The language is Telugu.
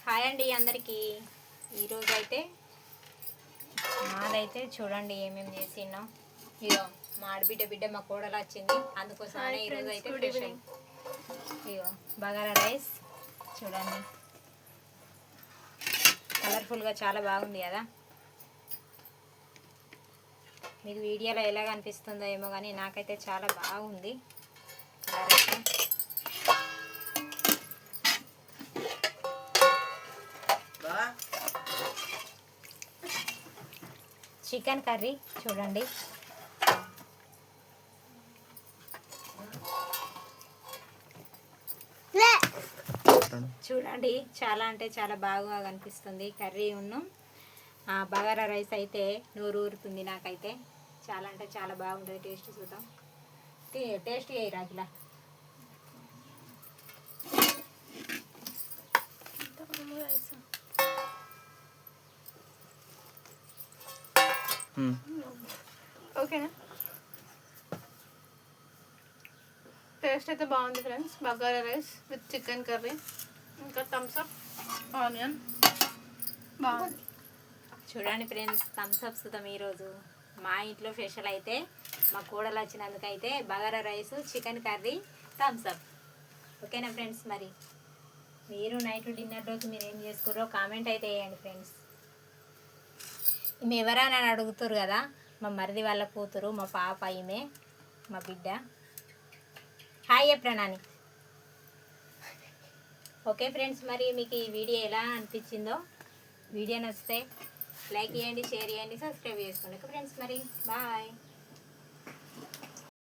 హాయ్ అండి అందరికీ. ఈరోజు అయితే నాదైతే చూడండి ఏమేమి చేసినాం. ఇదో మా ఆడబిడ్డ మా కోడలు వచ్చింది, అందుకోసమనే ఈరోజు అయితే స్పెషల్. ఇగో బగారా రైస్ చూడండి, కలర్ఫుల్గా చాలా బాగుంది కదా. మీకు వీడియోలో ఎలా కనిపిస్తుందో ఏమో కానీ నాకైతే చాలా బాగుంది కలర్ అయితే. చికెన్ కర్రీ చూడండి, చూడండి చాలా అంటే చాలా బాగా కనిపిస్తుంది కర్రీ ఉన్ను. బగారా రైస్ అయితే నూరు ఊరుతుంది నాకైతే. చాలా అంటే చాలా బాగుంటుంది. టేస్ట్ చూద్దాం, టేస్ట్ అయ్యి రాగిలా. ఓకేనా, టేస్ట్ అయితే బాగుంది friends. Bagara rice with chicken curry, ఇంకా థమ్స్అప్ ఆనియన్ బాగుంది. చూడండి ఫ్రెండ్స్, థమ్స్అప్ సుతం ఈరోజు మా ఇంట్లో స్పెషల్ అయితే మా కోడలు వచ్చినందుకైతే bagara rice, chicken curry, Thums Up. ఓకేనా ఫ్రెండ్స్, మరి మీరు నైట్ డిన్నర్లోకి మీరు ఏం చేసుకుర్రో కామెంట్ అయితే వేయండి ఫ్రెండ్స్. ఈమె ఎవరా అని అడుగుతారు కదా, మా మరిది వాళ్ళ కూతురు, మా పాప, ఈమె మా బిడ్డ. హాయ్ చెప్పరాని. ఓకే ఫ్రెండ్స్, మరి మీకు ఈ వీడియో ఎలా అనిపించిందో, వీడియో నచ్చితే లైక్ చేయండి, షేర్ చేయండి, సబ్స్క్రైబ్ చేసుకోండి. ఓకే ఫ్రెండ్స్, మరి బాయ్.